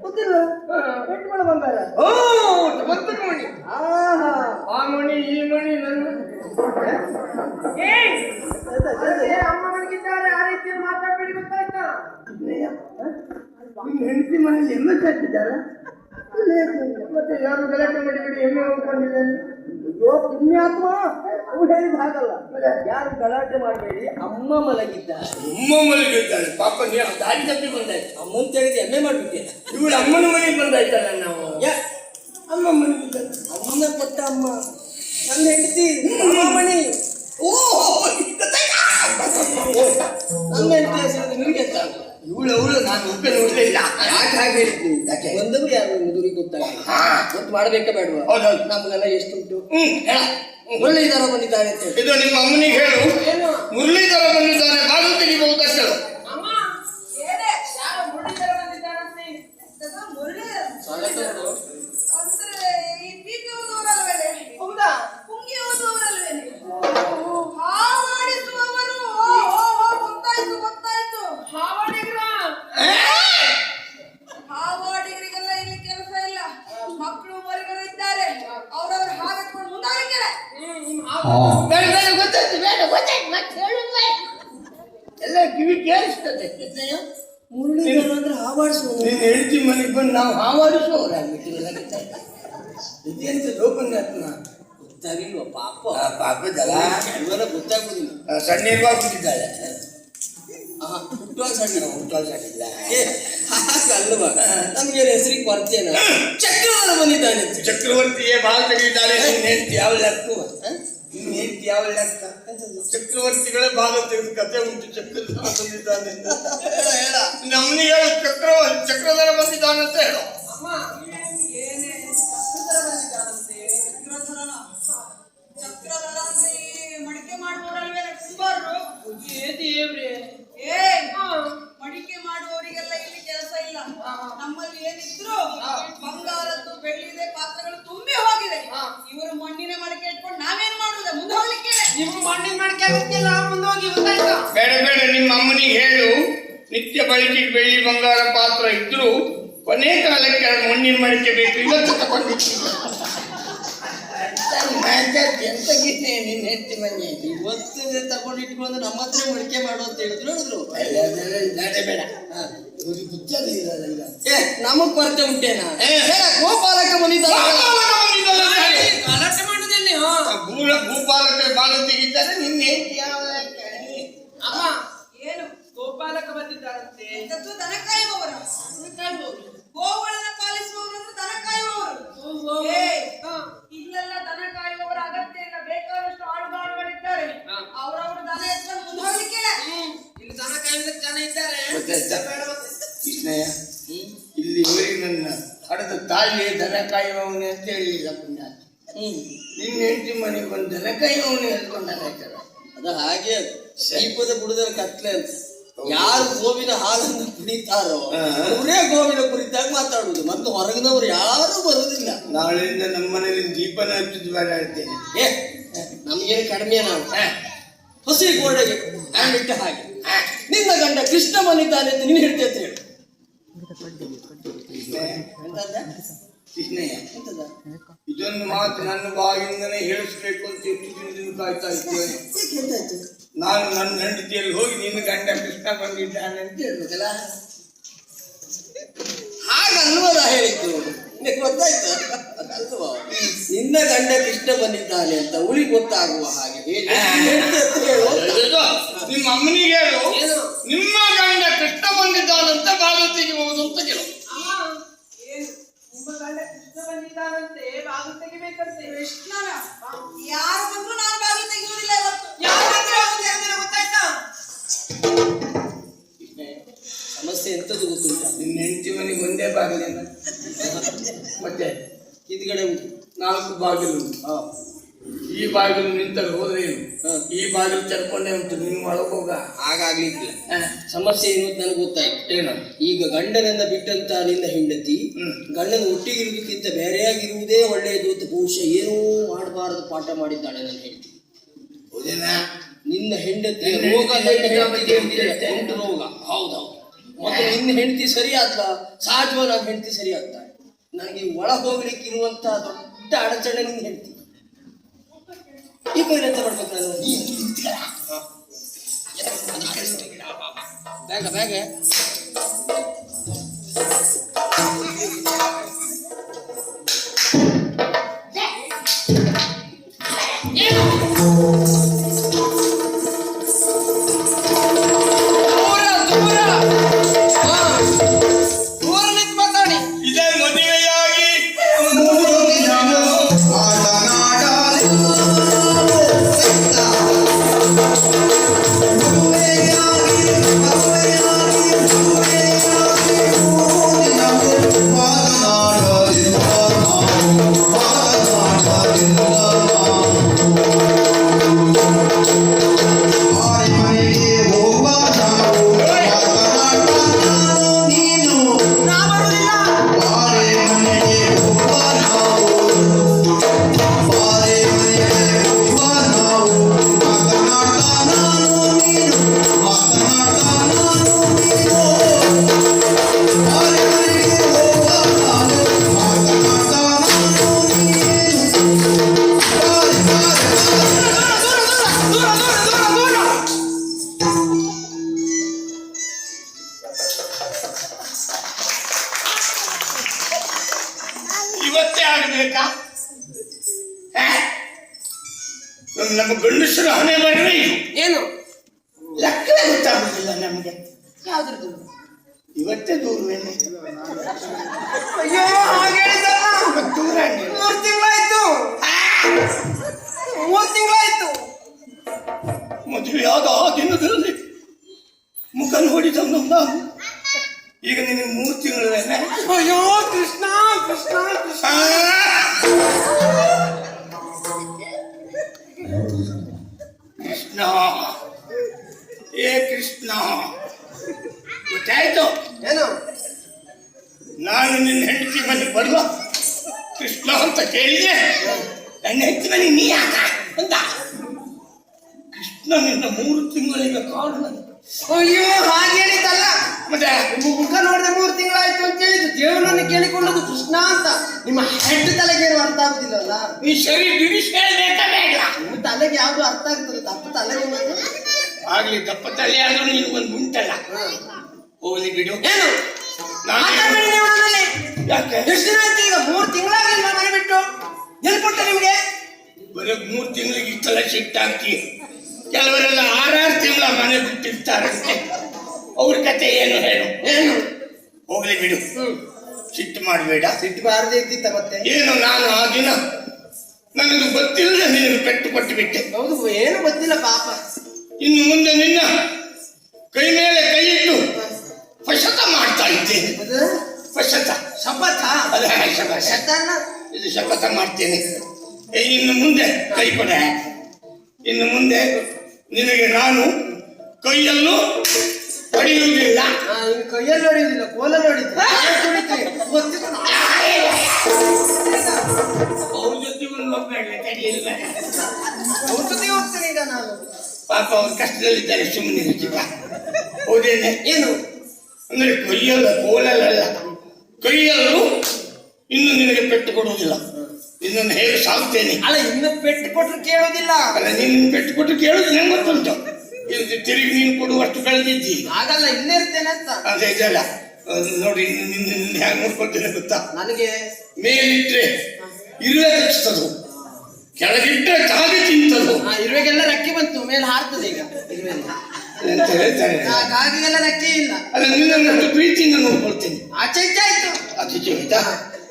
ಗೊತ್ತಿಲ್ಲ ಪೆಟ್ಕೊಂಡು ಬಂಗಾರ. ಓ ಗೊತ್ತು ಮಣಿ. ಆ ಮಣಿ ಈ ಮಣಿ ನನ್ನ ಅಮ್ಮ ಮನೆಗಿದ್ದಾರೆ. ಆ ರೀತಿ ಮಾತಾಡಬೇಡಿ, ಗೊತ್ತಾಯ್ತಾ? ನಿನ್ನ ಹೆಂಡತಿ ಮನೆಯಲ್ಲಿ ಎಮ್ಮೆ ಕಟ್ಟಿದ್ದಾರೆ. ಮತ್ತೆ ಯಾರು ಗಲಾಟೆ ಮಾಡಿಬಿಡಿ ಎಮ್ಮೆ ಹೋಗ್ಕೊಂಡಿದ್ದೇನೆ. ಅಯ್ಯೋ ಪುಣ್ಯಾತ್ಮ, ಅವ್ರು ಹೇಳಿದ ಹಾಗಲ್ಲ. ಯಾರು ಗಲಾಟೆ ಮಾಡಬೇಡಿ, ಅಮ್ಮ ಮಲಗಿದ್ದಾರೆ. ಅಮ್ಮ ಮಲಗಿದ್ದಾಳೆ. ಪಾಪ ನೀವು ದಾರಿ ತಪ್ಪಿ ಬಂದಾಯ್ತು. ಅಮ್ಮನ್ ತೆಗೆದು ಎಮ್ಮೆ ಮಾಡ್ಬಿಟ್ಟೆ. ಇವಳು ಅಮ್ಮನ ಮನೆಗೆ ಬಂದಾಯ್ತಲ್ಲ ನಾವು. ಅಮ್ಮ ಮನೆಗಿದ್ದಾಳೆ. ಅಮ್ಮನ ಕೊಟ್ಟ ಅಮ್ಮ ನನ್ನ ಹೆಂಡತಿ ಮಣಿ. ಓ ನನ್ನ ಹೆಂಡತಿ ಹೆಸರು ನಿಮಗೆ ಗೊತ್ತಾಗಲ್ಲ. ಇವಳು ನಾನು ಒಬ್ಬ ನೋಡಲಿಲ್ಲ. ಯಾಕೆ ಹಾಗೆ ಹೇಳಿದ್ನಿ? ಬಂದವರು ಯಾರು ಮದುವೆಗೆ ಗೊತ್ತಾಗಲ್ಲ. ಗೊತ್ತು ಮಾಡಬೇಕಾ ಬೇಡವಾ? ಹೌದೌದು. ನಮ್ಗೆಲ್ಲ ಎಷ್ಟುಂಟು ಮುರಳೀಧರ ಬಂದಿದ್ದಾರೆ ಅಂತ ಹೇಳಿ. ಇದು ನಿಮ್ಮ ಅಮ್ಮನಿಗೆ ಹೇಳು. ಮುರಳೀಧರ ಬಂದಿದ್ದಾನೆ, ಬಾಗಿಲು ತೆಗಿಬಹುದು ಅಂತ ಹೇಳು. ಎಲ್ಲ ಕಿವಿ ಕೇಳಿಸ್ತದೆ. ಮುರಳೀಧರ ಅಂದ್ರೆ ಹಾವಾಡಿಸುವುದು. ನೀನು ಹೆಂಡತಿ ಮನೆಗೆ ಬಂದು ನಾವು ಹಾವಾಡಿಸುವವರಾಗ್ಬಿಟ್ಟಿಲ್ಲ. ಇದೆಂತ ಲೋಕನಾಥನ ಗೊತ್ತಾಗಿಲ್ವ? ಪಾಪ ಪಾಪದಲ್ಲ, ಕೆಲವರ ಗೊತ್ತಾಗುದಿಲ್ಲ. ಸಣ್ಣ ಇರುವಾಗ ಬಿಟ್ಟಿದ್ದಾಳೆ. ಹುಟ್ಟುವಾಗ ಸಣ್ಣ, ಹುಟ್ಟುವಾಗ ಸಣ್ಣಿಲ್ಲ. ಅಲ್ವಾ? ನಮ್ಗೆ ಹೆಸರಿಗೆ ಕೊರತೇನ. ಚಕ್ರವರ್ತಿ ಬಂದಿದ್ದಾನೆ. ಚಕ್ರವರ್ತಿಗೆ ಬಾಲ್ ತೆಗಿದ್ದಾರೆ. ನಿನ್ನ ಹೆಂಡತಿ ಯಾವ ಲೆಕ್ಕ? ನಿನ್ನ ಹೆಂಡತಿ ಯಾವ ಲೆಕ್ಕ? ಚಕ್ರವರ್ತಿಗಳೇ ಬಾಲ ತೆಗೆದು ಕತೆ ಉಂಟು. ಚಕ್ರಧರ ಬಂದಿದ್ದಾನೆ. ನಮ್ಮನಿಗೆ ಚಕ್ರಧರ ಬಂದಿದ್ದಾನೆ ಅಂತ ಹೇಳು. ಮಡಿಕೆ ಮಾಡುವವರಲ್ವೇ ಮಡಿಕೆ ಮಾಡುವವರಿಗೆಲ್ಲ ಇಲ್ಲಿ ಕೆಲಸ ಇಲ್ಲ. ನಮ್ಮಲ್ಲಿ ಏನಿದ್ರು ಬಂಗಾರದ್ದು ಬೆಳ್ಳಿದೆ ಪಾತ್ರೆಗಳು ತುಂಬಿ ಹೋಗಿದೆ. ಇವರು ಮಣ್ಣಿನ ಮಡಿಕೆ ಇಟ್ಕೊಂಡು ನಾವೇನ್ ಮಾಡುವುದ? ಮುಂದೆ ಹೋಗ್ಲಿಕ್ಕೆ ನಿಮ್ಮ ಮಣ್ಣಿನ ಮಡಿಕೆ ಆಗತ್ತಿಲ್ಲ, ಮುಂದೆ ಹೋಗಿ ಗೊತ್ತಾಯ್ತಾ? ಬೇಡ ಬೇಡ, ನಿಮ್ಮ ಅಮ್ಮನಿಗೆ ಹೇಳು. ನಿತ್ಯ ಬಳಕೆಗೆ ಬೆಳ್ಳಿ ಬಂಗಾರ ಪಾತ್ರ ಇದ್ರು ಕೊನೆ ಕಾಲಕ್ಕೆ ಮಣ್ಣಿನ ಮಡಿಕೆ ಬೇಕು. ಇವತ್ತು ತಗೊಂಡಿದ್ದೀನಿ. ನಿನ್ನ ಹೆಂಡತಿ ಮನೆ ಇವತ್ತು ತಗೊಂಡು ಇಟ್ಕೊಂಡು ನಮ್ಮ ಹತ್ರ ಮಡಿಕೆ ಮಾಡು ಅಂತ ಹೇಳಿದ್ರು. ನೋಡಿದ್ರು ಬೇಡ, ನಮಗ್ ಕೊರತೆ ಉಂಟೇನಾ? ಗೋಪಾಲಕ ಬಂದಿದ್ದಾರೆ. ಗಲಾಟೆ ಮಾಡುದೇನೆ. ಭೂಪಾಲಕ ಬಾಲ ತೆಗಿತಾರೆ. ನಿನ್ನ ಹೆಂಡತಿ ಯಾವ ಅಮ್ಮ ಏನು ಗೋಪಾಲಕ ಬಂದಿದ್ದಾರಂತೆ. ದನ ಕಾಯುವವರು, ಗೋವುಗಳನ್ನ ಪಾಲಿಸುವವರು ಅಂದ್ರೆ ದನ ಕಾಯುವವರು. ಇಲ್ಲೆಲ್ಲ ದನ ಕಾಯುವವರ ಅಗತ್ಯ ಇಲ್ಲ. ಬೇಕಾದಷ್ಟು ಆಳುಗಳಿದ್ದಾರೆ. ಅವರವರು ದನ ಎತ್ಕೊಂಡು ಮುಂದೆ ಹೋಗ್ಲಿಕ್ಕೆ ಇಲ್ಲಿ ದನ ಕಾಯುವುದಕ್ಕೆ ಜನ ಇದ್ದಾರೆ. ಕೃಷ್ಣಯ್ಯ, ಇಲ್ಲಿವರೆಗೆ ನನ್ನ ಹಡದ ತಾಯಿಯೇ ದನ ಕಾಯುವವನೇ ಅಂತ ಹೇಳಿಲ್ಲ ಪುಣ್ಯ. ನಿನ್ನ ಹೆಂಡತಿ ಮನೆಗೆ ಬಂದು ದನ ಕಾಯುವವನೇ ಹೇಳ್ಕೊಂಡಾಯ್ತಲ್ಲ. ಅದು ಹಾಗೆ ದೀಪದ ಬುಡದಲ್ಲಿ ಕತ್ಲೆ ಅಂತ. ಯಾರು ಗೋವಿನ ಹಾಲನ್ನು ಕುಡಿತಾರೋ ಅವರೇ ಗೋವಿನ ಕುರಿತಾಗ ಮಾತಾಡುದು. ಮತ್ತು ಹೊರಗಿನವರು ಯಾರು ಬರುವುದಿಲ್ಲ. ನಾಳೆಯಿಂದ ನಮ್ಮ ಮನೇಲಿ ದೀಪನ ಹಚ್ಚಿದ್ದು ಬೇಡ ಹೇಳ್ತೇನೆ. ನಮ್ಗೇನು ಕಡಿಮೆ ನಾವು ಹೊಸಿ ಗೋಡೆಗೆ ಇಟ್ಟ ಹಾಗೆ. ನಿನ್ನ ಗಂಡ ಕೃಷ್ಣ ಬಂದಿದ್ದಾನೆ ಅಂತ ನೀನು ಹೇಳ್ತಿ ಅಂತ ಹೇಳು. ಕೃಷ್ಣಯ್ಯ, ಇದೊಂದು ಮಾತು ನನ್ನ ಬಾಯಿಂದನೇ ಹೇಳಿಸ್ಬೇಕು ಅಂತ ಎಷ್ಟು ದಿನದಿಂದ ಕಾಯ್ತಾ ಇದ್ದೇನೆ. ನಾನು ನನ್ನ ಹೆಂಡತಿಯಲ್ಲಿ ಹೋಗಿ ನಿನ್ನ ಗಂಡ ಕೃಷ್ಣ ಬಂದಿದ್ದಾನೆ ಅಂತ ಹೇಳ್ಬೇಕಲ್ಲ. ಹಾಗಲ್ವದ ಹೇಳಿದ್ದು ಗೊತ್ತಾಯ್ತು ಅಲ್ವಾ? ನಿನ್ನ ಗಂಡ ಕೃಷ್ಣ ಬಂದಿದ್ದಾನೆ ಅಂತ ಉಳಿ ಗೊತ್ತಾಗುವ ಹಾಗೆ ನಿಮ್ಮ ಅಮ್ಮನಿಗೆ ಹೇಳು. ನಿಮ್ಮ ಗಂಡ ಕೃಷ್ಣ ಬಂದಿದ್ದಾನಂತ ಬಾಗಿಲು ತೆಗಿಬಹುದು ಅಂತ ಕೇಳು. ನಿಮ್ಮ ಗಂಡ ಕೃಷ್ಣ ಬಂದಿದ್ದಾನಂತೆ, ಬಾಗಿಲು ತೆಗಿಬೇಕಂತೆ. ಕೃಷ್ಣನ ಯಾರು ಬಂದ್ರು ನಾನು ಬಾಗಿಲು ತೆಗಿಯುವುದಿಲ್ಲ. ಇವತ್ತು ಗೊತ್ತಾಯ್ತಾ? ಸಮಸ್ಯೆ ಎಂತದ್ದು ಗೊತ್ತುಂಟ? ನಿನ್ನ ಹೆಂಡತಿ ಮನೆಗೆ ಒಂದೇ ಬಾಗಿಲೇನ? ಮತ್ತೆ ಹಿಂದ್ಗಡೆ ಉಂಟು 4 ಬಾಗಿಲು. ಈ ಬಾಗಿಲು ನಿಂತಲ್ಲಿ ಹೋದ್ರೆ ಏನು? ಈ ಬಾಗಿಲು ತೆರ್ಕೊಂಡೇ ಉಂಟು. ನಿನ್ನ ಒಳಗೋಗ ಹಾಗಾಗ್ಲಿಕ್ಕಿಲ್ಲ. ಸಮಸ್ಯೆ ಏನು ಅಂತ ನನಗೆ ಗೊತ್ತಾಯ್ತು. ಏನು? ಈಗ ಗಂಡನನ್ನ ಬಿಟ್ಟಂತ ನಿನ್ನ ಹೆಂಡತಿ ಗಂಡನ ಒಟ್ಟಿಗಿರುವುದಕ್ಕಿಂತ ಬೇರೆಯಾಗಿರುವುದೇ ಒಳ್ಳೆಯದು ಅಂತ ಬಹುಶಃ ಏನೂ ಮಾಡಬಾರದು ಪಾಠ ಮಾಡಿದ್ದಾಳೆ ನನ್ನ ಹೆಂಡತಿ. ಹೌದೇನಾ? ನಿನ್ನ ಹೆಂಡತಿಯ ರೋಗ ರೋಗ. ಹೌದೌದು. ಮತ್ತೆ ನಿನ್ನ ಹೆಂಡತಿ ಸರಿ ಆದ್ಲ, ಸಹಜವಾಗಿ ನನ್ನ ಹೆಂಡತಿ ಸರಿ ಆಗ್ತ. ನನಗೆ ಒಳ ಹೋಗ್ಲಿಕ್ಕೆ ಇರುವಂತ ದೊಡ್ಡ ಅಡಚಣೆ ನಿನ್ನ ಹೆಂಡತಿ. ಈಗ ಎಂತ ಮಾಡ್ಬೇಕು ನಾನು? ಬೇಗ ಬೇಗ ಇವತ್ತೇ ಆಗ್ಬೇಕಾ? ನಮ್ಮ ಗಂಡಸರ ಹಣೆ ಬರವೇ ಇದು. ಏನು ಲೆಕ್ಕವೇ ಗೊತ್ತಾಗುದಿಲ್ಲ ನಮಗೆ. ಯಾವ್ದ್ರದ್ದು? ಇವತ್ತೇ ದೂರವೇನೆ. ಅಯ್ಯೋ ಹಾಗೆ ದೂರ 3 ತಿಂಗಳಾಯ್ತು. 3 ತಿಂಗಳಾಯ್ತು. ಮದುವೆಯಾದ ಆ ದಿನದಲ್ಲಿ ಮುಖ ನೋಡಿದವನು ನಾನು. ಈಗ ನಿನಗೆ 3 ತಿಂಗಳೇನೆ. ಅಯ್ಯೋ ಕೃಷ್ಣ ಕೃಷ್ಣ ಕೃಷ್ಣ. ಕೃಷ್ಣ ಏ ಕೃಷ್ಣ, ಗೊತ್ತಾಯ್ತು? ಏನು? ನಾನು ನಿನ್ನ ಹೆಂಡತಿ ಮನೆಗೆ ಬರುವ ಕೃಷ್ಣ ಅಂತ ಕೇಳಿದೆ. ನನ್ನ ಹೆಂಡತಿ ಮನೆ ನೀ ಯಾಕ ಅಂತ. ಕೃಷ್ಣ ನಿನ್ನ 3 ತಿಂಗಳಿಗೆ ಕಾರಣ. ಅಯ್ಯೋ ಹಾಗೆ ಹೇಳಿದ್ದಲ್ಲ. ಮತ್ತೆ ಮುಖ ನೋಡಿದ 3 ತಿಂಗಳಾಯ್ತು ಅಂತ ಹೇಳಿದ್ದು. ದೇವರನ್ನು ಕೇಳಿಕೊಂಡದ್ದು ಕೃಷ್ಣ ಅಂತ. ನಿಮ್ಮ ಹೆಡ್ ತಲೆಗೇನು ಅರ್ಥ ಆಗುದಿಲ್ಲಲ್ಲ. ನೀ ಸರಿ ಬಿಡಿಸಿ ಹೇಳ್ಬೇಕಾ ಬೇಡ? ನಿಮ್ಮ ತಲೆಗೆ ಯಾವ್ದು ಅರ್ಥ ಆಗ್ತದೆ? ದಪ್ಪ ತಲೆಗೆ ಮತ್ತೆ ಆಗ್ಲಿ ದಪ್ಪ ತಲೆ ಆದ್ರೂ ನಿನಗೊಂದು ಉಂಟಲ್ಲ. ಹೋಗ್ಲಿ ಬಿಡು. ಏನು ಮಾತಾಡ್ಬೇಡಿ ನೀವು ನನ್ನಲ್ಲಿ. ಯಾಕೆ? ಎಷ್ಟು ದಿನ ಆಯ್ತು ಈಗ? 3 ತಿಂಗಳಾಗಿಲ್ವಾ ಮನೆ ಬಿಟ್ಟು? ಎಲ್ಲಿ ಕೊಟ್ಟೆ ನಿಮ್ಗೆ? ಬರೀ 3 ತಿಂಗಳಿಗೆ ಇಷ್ಟೆಲ್ಲ ಸಿಟ್ಟಾಗ್ತಿ. ಕೆಲವರೆಲ್ಲ 6 ತಿಂಗಳ ಮನೆ ಬಿಟ್ಟಿರ್ತಾರಂತೆ. ಅವ್ರ ಕತೆ ಏನು ಹೇಳು? ಏನು? ಹೋಗ್ಲಿ ಬಿಡು, ಸಿಟ್ಟು ಮಾಡಬೇಡ. ಸಿಟ್ಟು ಬಾರದೆ ಇದ್ದಿತ್ತ ಮತ್ತೆ? ಏನು ನಾನು ಆ ದಿನ ನನಗೆ ಗೊತ್ತಿಲ್ಲದೆ ನಿನಗೆ ಪೆಟ್ಟು ಕೊಟ್ಟು ಬಿಟ್ಟೆ. ಹೌದು, ಏನು ಗೊತ್ತಿಲ್ಲ ಪಾಪ. ಇನ್ನು ಮುಂದೆ ನಿನ್ನ ಕೈ ಮೇಲೆ ಕೈ ಇಟ್ಟು ಪಶತ ಮಾಡ್ತಾ ಇದ್ದೇನೆ. ಪಶತ ಶಪಥ? ಅದೇ ಶಪಥ. ಶತನ? ಇದು ಶಪಥ ಮಾಡ್ತೇನೆ. ಇನ್ನು ಮುಂದೆ ಕೈ ಕೊಡ. ಇನ್ನು ಮುಂದೆ ನಿನಗೆ ನಾನು ಕೈಯಲ್ಲೂ ಹೊಡೆಯುವುದಿಲ್ಲ. ಇನ್ನು ಕೈಯಲ್ಲಿ ಹೊಡೆಯುವುದಿಲ್ಲ, ಕೋಲಲ್ಲಿ ಹೊಡಿತೀನಿ. ಅವ್ರ ಜೊತೆ ಹೋಗ್ಬೇಡ, ತಡೆಯಿಲ್ಲ. ಅವ್ರ ಜೊತೆ ಹೋಗ್ತೇನೆ ಈಗ ನಾನು. ಪಾಪ ಅವ್ರು ಕಷ್ಟದಲ್ಲಿದ್ದಾರೆ, ಸುಮ್ಮನೆ ಇರ್ತಿಲ್ಲ. ಹೌದೇನೆ? ಏನು ಅಂದ್ರೆ ಕೈಯಲ್ಲ, ಕೋಲಲ್ಲ, ಕೈಯಲ್ಲೂ ಇನ್ನು ನಿನಗೆ ಪೆಟ್ಟು ಕೊಡುವುದಿಲ್ಲ. ಇನ್ನೊಂದು ಹೇಗೆ ಸಾಗುತ್ತೇನೆ. ಅಲ್ಲ, ಇನ್ನು ಪೆಟ್ಟು ಕೊಟ್ಟರು ಕೇಳೋದಿಲ್ಲ. ಅಲ್ಲ, ನೀನು ಪೆಟ್ಟು ಕೊಟ್ಟು ಕೇಳುದು ನಂಗೆ ಗೊತ್ತುಂಟು. ಇದು ತಿರುಗಿ ನೀನು ಕೊಡುವಷ್ಟು ಬೆಳೆದಿದ್ದಿ. ಆಗಲ್ಲ, ಇಲ್ಲೇ ಇರ್ತೇನೆ ಅಂತ. ಅದೇ ಇದಲ್ಲ ನೋಡಿ, ನಿನ್ನ ಹ್ಯಾಂಗ ನೋಡ್ಕೊಳ್ತೇನೆ ಗೊತ್ತಾ? ನನಗೆ ಮೇಲಿಟ್ರೆ ಇರುವೆ ಕಚ್ತದು, ಕೆಳಗಿಟ್ರೆ ಕಾಗೆ ತಿಂತದು. ಇರುವೆಗೆಲ್ಲ ರೆಕ್ಕೆ ಬಂತು, ಮೇಲೆ ಹಾರ್ತದೆ ಈಗ ಇರುವೆ ಅಂತ ಹೇಳ್ತಾರೆ. ಕಾಗೆಲ್ಲ ರೆಕ್ಕೆ ಇಲ್ಲ. ಅಲ್ಲ, ನಿನ್ನಷ್ಟು ಪ್ರೀತಿಯಿಂದ ನೋಡ್ಕೊಳ್ತೇನೆ. ಆಚೆ ಈಚೆ ಆಯ್ತು. ಆಚೀಚೆ ಆಯ್ತಾ?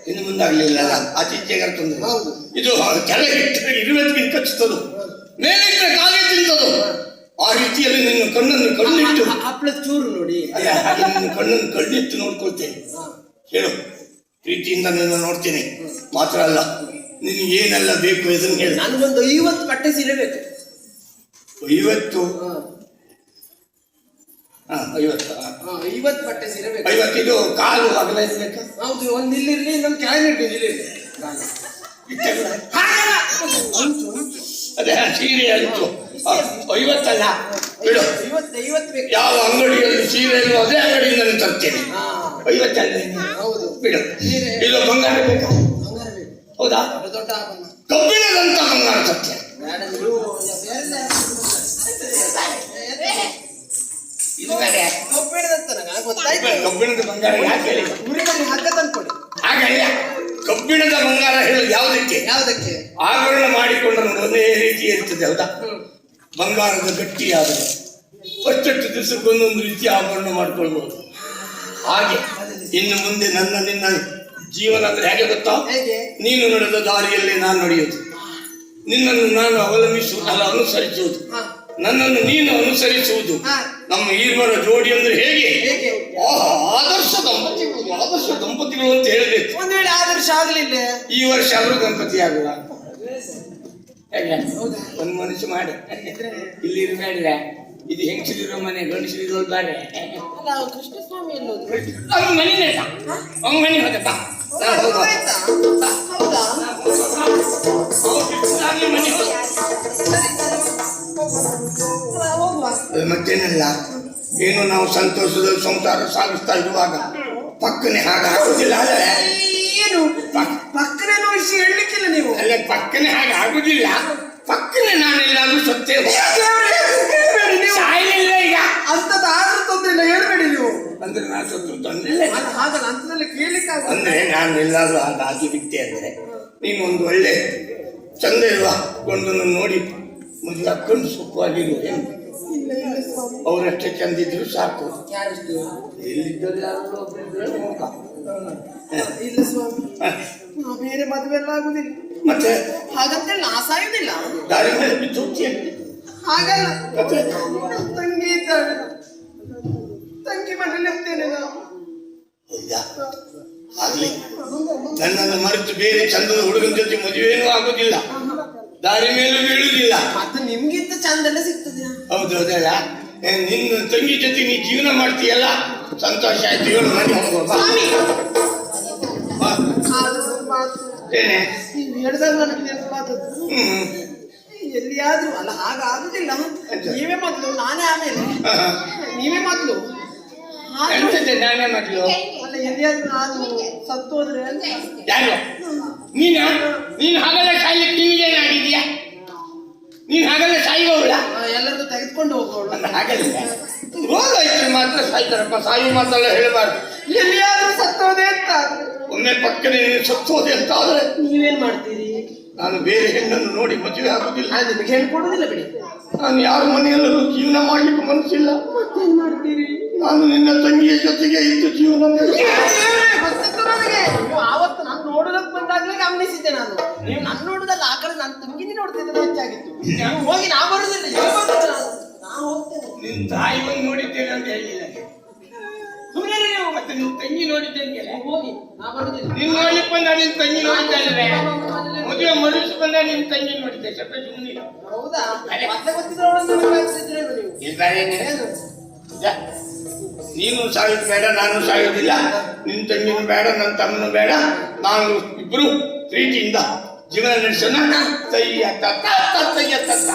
ಇನ್ನು ಮುಂದಾಗ್ಲಿಲ್ಲ. ಆಚೀಚೆ ತೊಂದರೆ. ಇದು ಕೆಳಗಿಟ್ಟರೆ ಇರುವೆ ಕಚ್ಚುತ್ತದು, ಮೇಲಿಟ್ಟರೆ ಕಾಗೆ ತಿಂತದು. ಆ ರೀತಿಯಲ್ಲಿ ನಿನ್ನ ಕಣ್ಣಿಟ್ಟು ಹಪ್ಪಳ ಚೂರು ನೋಡಿ. ಅದೇ ಹಾಗೆ ನಿನ್ನ ಕಣ್ಣಿಟ್ಟು ನೋಡ್ಕೊಳ್ತೇನೆ. ಹೇಳು, ಪ್ರೀತಿಯಿಂದ ನಿನ್ನ ನೋಡ್ತೇನೆ. ಮಾತ್ರ ಅಲ್ಲ, ನಿನಗೆ ಏನೆಲ್ಲ ಬೇಕು ಇದನ್ನು ಹೇಳು. ನನಗೊಂದು 50 ಬಟ್ಟೆ ಸೀರೆ ಬೇಕು. 50? 50 ಬಟ್ಟೆ ಸೀರೆ ಬೇಕು. 50 ಇದು ಕಾಲು ಅಗಲ ಇರ್ಬೇಕಾ? ಹೌದು, ಒಂದು ಇಲ್ಲಿರ್ಲಿ, ಇನ್ನೊಂದು ಕೆಳಗೆ ಇರ್ಲಿ. ಅದೇ ಸೀರೆ ಆಯ್ತು. 50 ಅಲ್ಲ, ಬಿಡು. 50 ಬೇಕು. ಯಾವ ಅಂಗಡಿಯಲ್ಲಿ ಸೀರೆ ಇಲ್ವೋ ಅದೇ ಅಂಗಡಿಯಿಂದ ನಾನು ತರ್ತೇನೆ. ಹಾ 50 ಅಲ್ಲ ಹೌದು. ಬಿಡು. ಸೀರೆ ಇದು ಬಂಗಾರ ಬೇಕಾ? ಬಂಗಾರ ಬೇಕು. ಹೌದಾ? ದೊಡ್ಡ ಆಭರಣ. ಕಬ್ಬಿಣದಂತ ಬಂಗಾರ ತರ್ತೇನೆ. ಬೇಡ ನೀವು ಬೇರೆ ಇದು ಬೇರೆ. ಕಬ್ಬಿಣದಂತ ನನಗೆ ಗೊತ್ತಾಯ್ತು. ಕಬ್ಬಿಣದ ಬಂಗಾರ ಯಾಕೆ ಹೇಳಿ? ಉರಿದಲ್ಲಿ ಹಗ್ಗ ತಂದ್ಕೊಡಿ. ಹಾಗಲ್ಲ, ಕಬ್ಬಿಣದ ಬಂಗಾರ ಹೇಳೋದು ಯಾವುದಕ್ಕೆ? ಯಾವುದಕ್ಕೆ? ಆಭರಣ ಮಾಡಿಕೊಂಡ್ರೆ ನೋಡಿ ಒಂದೇ ರೀತಿ ಇರ್ತದೆ. ಹೌದಾ? ಬಂಗಾರದ ಗಟ್ಟಿಯಾದರೆ ಅಷ್ಟಷ್ಟು ದಿವಸಕ್ಕೆ ಒಂದೊಂದು ರೀತಿ ಆಭರಣ ಮಾಡ್ಕೊಳ್ಬಹುದು. ಹಾಗೆ ಇನ್ನು ಮುಂದೆ ನಿನ್ನ ಜೀವನ ಅಂದ್ರೆ ಹೇಗೆ ಗೊತ್ತಾ? ಹೇಗೆ? ನೀನು ನಡೆದ ದಾರಿಯಲ್ಲಿ ನಾನು ನಡೆಯುವುದು, ನಿನ್ನನ್ನು ನಾನು ಅನುಸರಿಸುವುದು, ನನ್ನನ್ನು ನೀನು ಅನುಸರಿಸುವುದು. ನಮ್ಮ ಈರ್ವರ ಜೋಡಿ ಅಂದ್ರೆ ಹೇಗೆ? ಆದರ್ಶ ದಂಪತಿಗಳು ಅಂತ ಹೇಳಬೇಕು. ಒಂದು ವೇಳೆ ಆದರ್ಶ ಆಗ್ಲಿಲ್ಲ ಈ ವರ್ಷ ಅವರು ದಂಪತಿ ಆಗುವ ಹೇಗೆ? ಒಂದು ಮನಸ್ಸು ಮಾಡಿ ಇಲ್ಲಿ ಇರಬೇಡ್ರೆ. ಇದು ಹೆಂಗಸಿರೋ ಮನೆ, ಗಂಡಸಿರೋ ಬೇರೆ. ಕೃಷ್ಣಸ್ವಾಮಿ ಎಲ್ಲೋದು? ಅವ್ನ ಮನೆ ಅವ್ನ ಮನೆ ಹೋದಪ್ಪ. ಮತ್ತೇನಿಲ್ಲ, ಏನು ನಾವು ಸಂತೋಷದಲ್ಲಿ ಸಂಸಾರ ಸಾಗಿಸ್ತಾ ಇರುವಾಗ ಪಕ್ಕನೆ ಹಾಗೆ ಆಗುದಿಲ್ಲ. ಏನು ಪಕ್ಕನೆ ನೋಯಿಸಿ ಹೇಳಲಿಕ್ಕಿಲ್ಲ ನೀವು. ಅಲ್ಲ, ಪಕ್ಕನೆ ಹಾಗೆ ಆಗುದಿಲ್ಲ. ಪಕ್ಕನೆ ನಾನೆಲ್ಲಾದ್ರೂ ಸತ್ತೇ ಸಾಯಲಿಲ್ಲ ಈಗ ಅಂತದ್ದು ಆದ್ರೂ ತೊಂದ್ರೆ ಇಲ್ಲ, ಹೇಳ್ಬೇಡಿ ನೀವು. ಅಂದ್ರೆ ನಾನು ಸತ್ತು ತೊಂದ್ರೆ ಹಾಗಲ್ಲ ಅಂತದಲ್ಲಿ ಕೇಳಲಿಕ್ಕೆ ಅಂದ್ರೆ ನಾನು ಎಲ್ಲಾದ್ರೂ ಹಾಗಾಗಿ ಬಿಟ್ಟೆ ಅಂದ್ರೆ ನೀನು ಒಂದು ಒಳ್ಳೆ ಚಂದ ಇಲ್ವಾ ಕೊಂಡನ್ನು ನೋಡಿ ಮುಂದೆ ಹಾಕೊಂಡು ಸುಖವಾಗಿರು. ಅವರಷ್ಟೇ ಚಂದಿದ್ರು ಸಾಕು. ಎಲ್ಲಿದ್ದರು ಯಾರು ಒಬ್ಬರಿದ್ರು ಮುಖ. ಇಲ್ಲ ಸ್ವಾಮಿ, ನಾವು ಬೇರೆ ಮದುವೆ ಎಲ್ಲ ಆಗುದಿಲ್ಲ. ಮತ್ತೆ ಹಾಗಂತೇಳಿ ನಾ ಸಾಯುದಿಲ್ಲ. ದಾರಿ ಮೇಲೆ ಬಿದ್ದು ಹಾಗಲ್ಲ, ಮತ್ತೆ ತಂಗಿ ಇದ್ದಾಳೆ, ತಂಗಿ ಮನೇಲಿ ಇರ್ತೇನೆ ನಾವು. ಹೌದಾ? ಆಗ್ಲಿ, ನನ್ನನ್ನು ಮರೆತು ಬೇರೆ ಚಂದದ ಹುಡುಗನ ಜೊತೆ ಮದುವೆನೂ ಆಗುದಿಲ್ಲ, ದಾರಿ ಮೇಲೂ ಬೀಳುವುದಿಲ್ಲ. ಅದು ನಿಮ್ಗಿಂತ ಚಂದೆಲ್ಲ ಸಿಗ್ತದೆ. ಹೌದೌದಲ್ಲ, ನಿನ್ನ ತಂಗಿ ಜೊತೆ ನೀ ಜೀವನ ಮಾಡ್ತೀಯಲ್ಲ, ಸಂತೋಷ ಆಯ್ತು. ಹೇಳು ಮನೆ ಹೋಗುವ. ಏನೇ ನೀವು ಹೇಳಿದಾಗ ನನಗೆ ನೆನಪಾದದ್ದು. ಎಲ್ಲಿಯಾದ್ರೂ ಅಲ್ಲ, ಹಾಗಾಗುದಿಲ್ಲ. ನೀವೇ ಮೊದಲು, ನಾನೇ ಆಮೇಲೆ. ನೀವೇ ಮೊದಲು. ನಾನೇ ಮೊದಲು. ಅಲ್ಲ, ಎಲ್ಲಿಯಾದ್ರೂ ನಾನು ಸತ್ತು ಹೋದ್ರೆ ಯಾರು ನೀನು ಹಾಗೆಲ್ಲ ಸಾಯ್ಲಿಕ್ಕೆ ನಿನಗೇನಾಗಿದ್ಯಾ? ನೀನು ಹಾಗೆಲ್ಲ ಸಾಯುವವಳ? ಎಲ್ಲರದ್ದು ತೆಗೆದುಕೊಂಡು ಹೋಗೋಳು. ಹಾಗಲ್ಲ, ರೋಗ ಇದ್ರೆ ಮಾತ್ರ ಸಾಯ್ತಾರಪ್ಪ, ಸಾಯುವ ಮಾತೆಲ್ಲ ಹೇಳಬಾರ್ದು. ಎಲ್ಲಿಯಾದ್ರೂ ಸತ್ತೋದೆ ಅಂತ ಒಮ್ಮೆ ಪಕ್ಕನೆ ನೀನು ಸತ್ತೋದೆ ಅಂತ ಆದ್ರೆ ನೀವೇನ್ ಮಾಡ್ತೀರಿ? ನಾನು ಬೇರೆ ಹೆಣ್ಣನ್ನು ನೋಡಿ ಮದುವೆ ಆಗುದಿಲ್ಲ. ನಿಮಗೆ ಹೇಳ್ಕೊಡುದಿಲ್ಲ ಬಿಡಿ. ನಾನು ಯಾರ ಮನೆಯಲ್ಲೂ ಜೀವನ ಮಾಡ್ಲಿಕ್ಕೆ ಮನಸ್ಸಿಲ್ಲ. ಮತ್ತೇನ್ ಮಾಡ್ತೀರಿ? ನಾನು ನಿನ್ನ ತಂಗಿಯ ಜೊತೆಗೆ ಇದ್ದು ಜೀವನ ಗೊತ್ತಿತ್ತು ನನಗೆ. ನೀವು ಆವತ್ತು ನಾನು ನೋಡೋದಕ್ಕೆ ಬಂದಾಗಲೇ ಗಮನಿಸಿದ್ದೆ. ನಾನು ನೀವು ನನ್ನ ನೋಡುದಲ್ಲ, ಆ ಕಡೆ ನನ್ನ ತಂಗಿನೇ ನೋಡ್ತಿದ್ದೆ ಹೆಚ್ಚಾಗಿತ್ತು. ನೀವು ಹೋಗಿ ನಾ ಬರುದಿಲ್ಲ, ನಾ ಹೋಗ್ತೇನೆ. ನಿನ್ನ ತಾಯಿ ಬಂದು ನೋಡಿದ್ದೇನೆ ಅಂತ ಹೇಳಿಲ್ಲ. ಸುಮ್ಮನೆ ನೀವು ಮತ್ತೆ ನಿನ್ನ ತಂಗಿ ನೋಡಿದ್ದೇನೆ. ಹೋಗಿ, ನಾ ಬರುದಿಲ್ಲ. ನೀನ್ ನೋಡ್ಲಿಕ್ಕೆ ಬಂದ ನಿನ್ನ ತಂಗಿ ನೋಡಿದ್ದೇನೆ. ಮದುವೆ ಮರುಸು ಬಂದ ನಿನ್ನ ತಂಗಿ ನೋಡಿದ್ದೆ. ಸ್ವಲ್ಪ ಸುಮ್ಮನೆ. ಹೌದಾ? ಮತ್ತೆ ಗೊತ್ತಿದ್ರೆ ನೀವು ನೀನು ಸಾಯೋದು ಬೇಡ, ನಾನು ಸಾಯೋದಿಲ್ಲ. ನಿನ್ನ ತಂಗಿನೂ ಬೇಡ, ನನ್ನ ತಮ್ಮನೂ ಬೇಡ. ನಾನು ಇಬ್ರು ಪ್ರೀತಿಯಿಂದ ಜೀವನ ನಡೆಸೋಣ. ತಯ್ಯ ತತ್ತ ತಯ್ಯ ತತ್ತ.